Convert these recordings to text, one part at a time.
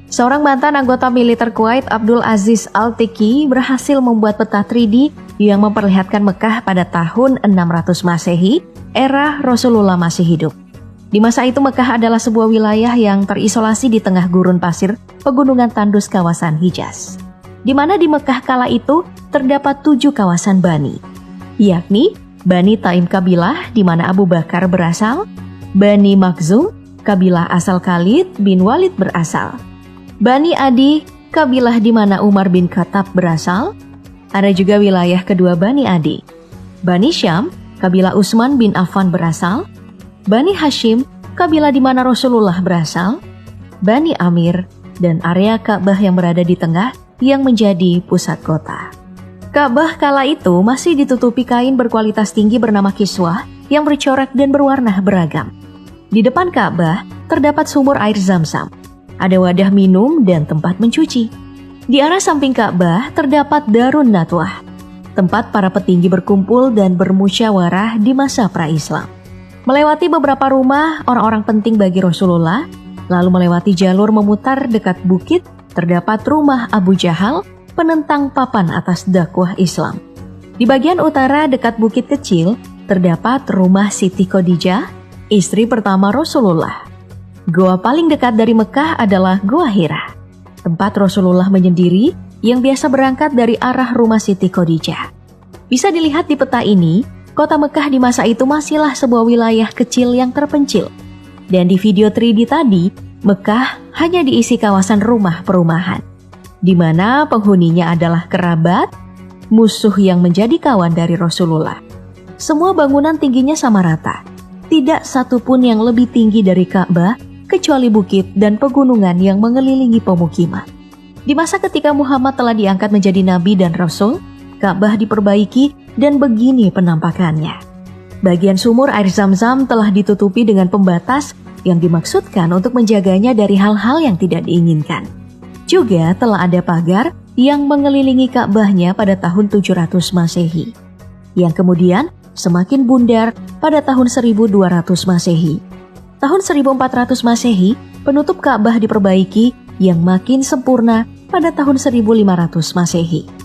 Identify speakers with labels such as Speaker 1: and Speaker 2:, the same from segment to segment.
Speaker 1: Seorang mantan anggota militer Kuwait, Abdul Aziz Al-Tiki, berhasil membuat peta 3D yang memperlihatkan Mekah pada tahun 600 Masehi, era Rasulullah masih hidup. Di masa itu Mekah adalah sebuah wilayah yang terisolasi di tengah gurun pasir pegunungan tandus kawasan Hijaz. Di mana di Mekah kala itu terdapat 7 kawasan Bani, yakni Bani Taim kabilah di mana Abu Bakar berasal, Bani Makhzum, kabilah asal Khalid bin Walid berasal, Bani Adi, kabilah di mana Umar bin Khattab berasal. Ada juga wilayah kedua Bani Adi, Bani Syam, kabilah Utsman bin Affan berasal, Bani Hashim, kabilah di mana Rasulullah berasal, Bani Amir, dan area Ka'bah yang berada di tengah yang menjadi pusat kota. Ka'bah kala itu masih ditutupi kain berkualitas tinggi bernama kiswah yang bercorak dan berwarna beragam. Di depan Ka'bah terdapat sumur air Zam-Zam. Ada wadah minum dan tempat mencuci. Di arah samping Ka'bah terdapat Darun Nadwah, tempat para petinggi berkumpul dan bermusyawarah di masa pra-Islam. Melewati beberapa rumah orang-orang penting bagi Rasulullah, lalu melewati jalur memutar dekat bukit, terdapat rumah Abu Jahal, penentang papan atas dakwah Islam. Di bagian utara dekat bukit kecil, terdapat rumah Siti Khadijah, istri pertama Rasulullah. Goa paling dekat dari Mekah adalah Goa Hira, tempat Rasulullah menyendiri yang biasa berangkat dari arah rumah Siti Khadijah. Bisa dilihat di peta ini, kota Mekah di masa itu masihlah sebuah wilayah kecil yang terpencil. Dan di video 3D tadi, Mekah hanya diisi kawasan rumah perumahan, di mana penghuninya adalah kerabat, musuh yang menjadi kawan dari Rasulullah. Semua bangunan tingginya sama rata, tidak satupun yang lebih tinggi dari Ka'bah, kecuali bukit dan pegunungan yang mengelilingi pemukiman. Di masa ketika Muhammad telah diangkat menjadi nabi dan rasul, Ka'bah diperbaiki dan begini penampakannya. Bagian sumur air Zam-Zam telah ditutupi dengan pembatas yang dimaksudkan untuk menjaganya dari hal-hal yang tidak diinginkan. Juga telah ada pagar yang mengelilingi Ka'bahnya pada tahun 700 Masehi, yang kemudian semakin bundar pada tahun 1200 Masehi. Tahun 1400 Masehi, penutup Ka'bah diperbaiki yang makin sempurna pada tahun 1500 Masehi.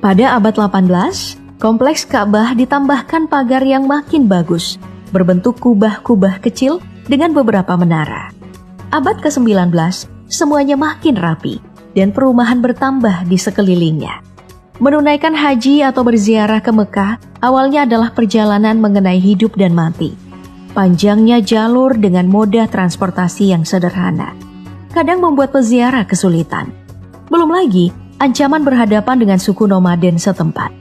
Speaker 1: Pada abad 18, kompleks Ka'bah ditambahkan pagar yang makin bagus, berbentuk kubah-kubah kecil dengan beberapa menara. Abad ke-19, semuanya makin rapi dan perumahan bertambah di sekelilingnya. Menunaikan haji atau berziarah ke Mekah awalnya adalah perjalanan mengenai hidup dan mati. Panjangnya jalur dengan moda transportasi yang sederhana kadang membuat peziarah kesulitan. Belum lagi ancaman berhadapan dengan suku nomaden setempat.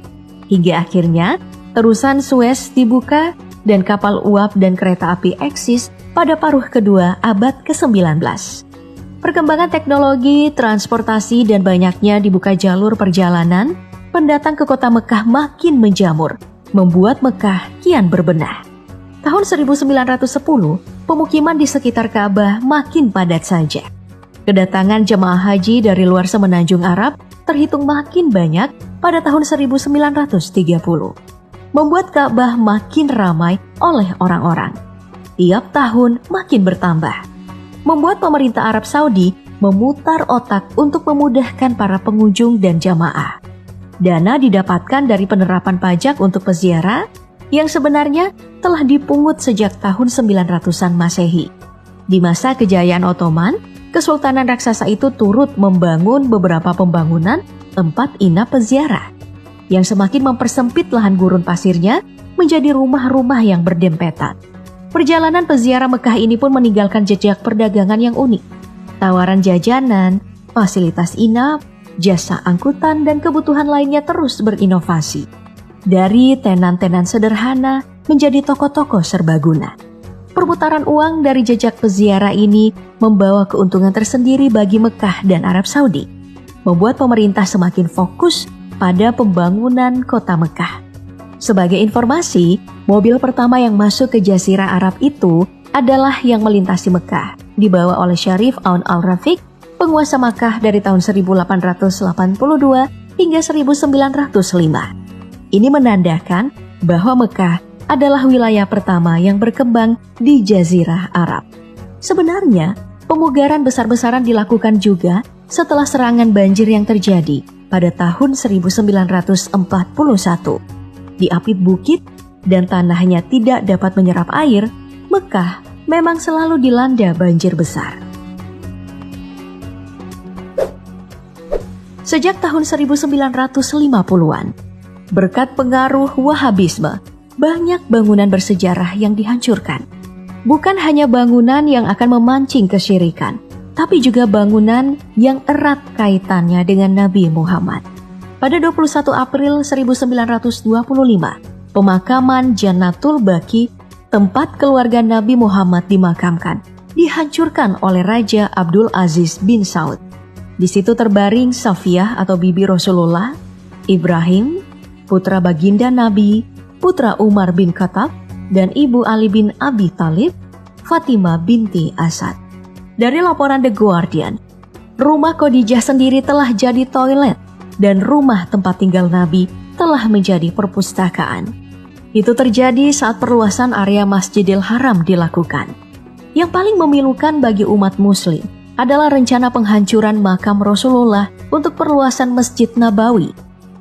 Speaker 1: Hingga akhirnya terusan Suez dibuka dan kapal uap dan kereta api eksis pada paruh kedua abad ke-19. Perkembangan teknologi, transportasi, dan banyaknya dibuka jalur perjalanan, pendatang ke kota Mekah makin menjamur, membuat Mekah kian berbenah. Tahun 1910, pemukiman di sekitar Ka'bah makin padat saja. Kedatangan jemaah haji dari luar semenanjung Arab terhitung makin banyak pada tahun 1930, membuat Ka'bah makin ramai oleh orang-orang. Tiap tahun makin bertambah, membuat pemerintah Arab Saudi memutar otak untuk memudahkan para pengunjung dan jamaah. Dana didapatkan dari penerapan pajak untuk peziarah yang sebenarnya telah dipungut sejak tahun 900-an Masehi. Di masa kejayaan Ottoman, Kesultanan raksasa itu turut membangun beberapa pembangunan tempat inap peziarah yang semakin mempersempit lahan gurun pasirnya menjadi rumah-rumah yang berdempetan. Perjalanan peziarah Mekah ini pun meninggalkan jejak perdagangan yang unik. Tawaran jajanan, fasilitas inap, jasa angkutan, dan kebutuhan lainnya terus berinovasi. Dari tenan-tenan sederhana menjadi toko-toko serbaguna. Perputaran uang dari jejak peziarah ini membawa keuntungan tersendiri bagi Mekah dan Arab Saudi, membuat pemerintah semakin fokus pada pembangunan kota Mekah. Sebagai informasi, mobil pertama yang masuk ke Jazirah Arab itu adalah yang melintasi Mekah, dibawa oleh Syarif Aun Al-Rafiq, penguasa Makkah dari tahun 1882 hingga 1905. Ini menandakan bahwa Mekah adalah wilayah pertama yang berkembang di Jazirah Arab. Sebenarnya, pemugaran besar-besaran dilakukan juga setelah serangan banjir yang terjadi pada tahun 1941. Di apit bukit dan tanahnya tidak dapat menyerap air, Mekah memang selalu dilanda banjir besar. Sejak tahun 1950-an, berkat pengaruh Wahabisme, banyak bangunan bersejarah yang dihancurkan. Bukan hanya bangunan yang akan memancing kesyirikan, tapi juga bangunan yang erat kaitannya dengan Nabi Muhammad. Pada 21 April 1925, pemakaman Jannatul Baqi, tempat keluarga Nabi Muhammad dimakamkan, dihancurkan oleh Raja Abdul Aziz bin Saud. Di situ terbaring Safiyah atau bibi Rasulullah, Ibrahim, putra baginda Nabi, putra Umar bin Khattab, dan ibu Ali bin Abi Thalib, Fatimah binti Asad. Dari laporan The Guardian, rumah Khadijah sendiri telah jadi toilet dan rumah tempat tinggal Nabi telah menjadi perpustakaan. Itu terjadi saat perluasan area Masjidil Haram dilakukan. Yang paling memilukan bagi umat muslim adalah rencana penghancuran makam Rasulullah untuk perluasan Masjid Nabawi.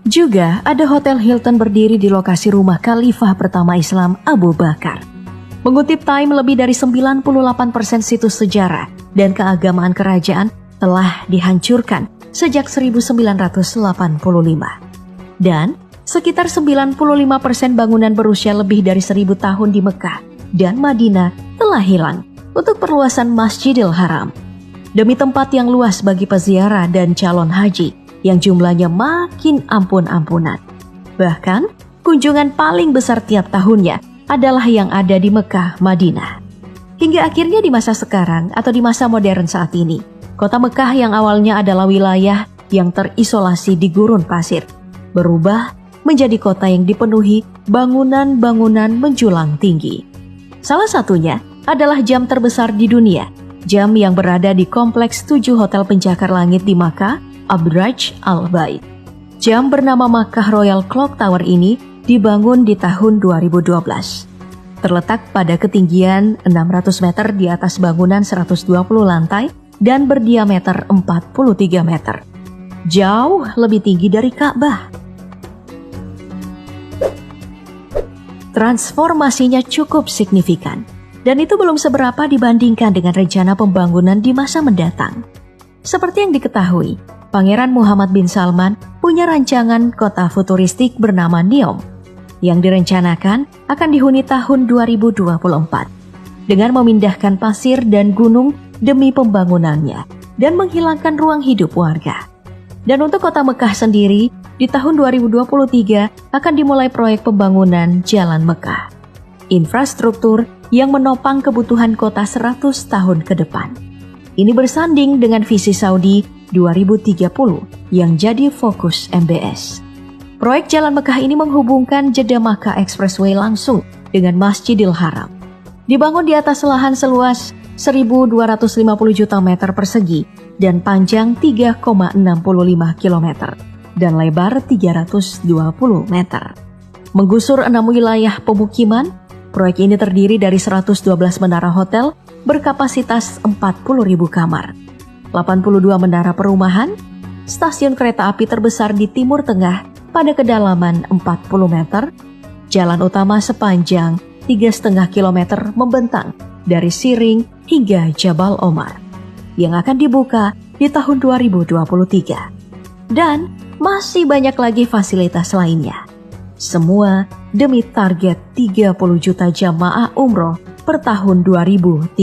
Speaker 1: Juga ada Hotel Hilton berdiri di lokasi rumah Khalifah pertama Islam Abu Bakar. Mengutip Time, lebih dari 98% situs sejarah dan keagamaan kerajaan telah dihancurkan sejak 1985. Dan sekitar 95% bangunan berusia lebih dari 1000 tahun di Mekah dan Madinah telah hilang untuk perluasan Masjidil Haram. Demi tempat yang luas bagi peziarah dan calon haji yang jumlahnya makin ampun-ampunan. Bahkan, kunjungan paling besar tiap tahunnya adalah yang ada di Mekah, Madinah. Hingga akhirnya di masa sekarang atau di masa modern saat ini, kota Mekah yang awalnya adalah wilayah yang terisolasi di gurun pasir, berubah menjadi kota yang dipenuhi bangunan-bangunan menjulang tinggi. Salah satunya adalah jam terbesar di dunia, jam yang berada di kompleks 7 hotel pencakar langit di Makkah, Abdraj Al-Bait. Jam bernama Makkah Royal Clock Tower ini dibangun di tahun 2012. Terletak pada ketinggian 600 meter di atas bangunan 120 lantai dan berdiameter 43 meter. Jauh lebih tinggi dari Ka'bah. Transformasinya cukup signifikan. Dan itu belum seberapa dibandingkan dengan rencana pembangunan di masa mendatang. Seperti yang diketahui, Pangeran Muhammad bin Salman punya rancangan kota futuristik bernama Neom, yang direncanakan akan dihuni tahun 2024, dengan memindahkan pasir dan gunung demi pembangunannya, dan menghilangkan ruang hidup warga. Dan untuk kota Mekah sendiri, di tahun 2023 akan dimulai proyek pembangunan Jalan Mekah. Infrastruktur yang menopang kebutuhan kota 100 tahun ke depan. Ini bersanding dengan visi Saudi 2030 yang jadi fokus MBS. Proyek Jalan Mekah ini menghubungkan Jeddah Makkah Expressway langsung dengan Masjidil Haram. Dibangun di atas lahan seluas 1.250 juta meter persegi dan panjang 3,65 km dan lebar 320 meter. Menggusur 6 wilayah pemukiman, proyek ini terdiri dari 112 menara hotel berkapasitas 40.000 kamar, 82 menara perumahan, stasiun kereta api terbesar di Timur Tengah pada kedalaman 40 meter, jalan utama sepanjang 3,5 km membentang dari Siring hingga Jabal Omar, yang akan dibuka di tahun 2023. Dan masih banyak lagi fasilitas lainnya. Semua demi target 30 juta jamaah umroh per tahun 2030.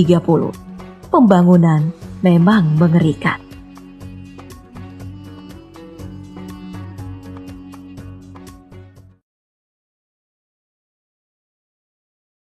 Speaker 1: Pembangunan memang mengerikan.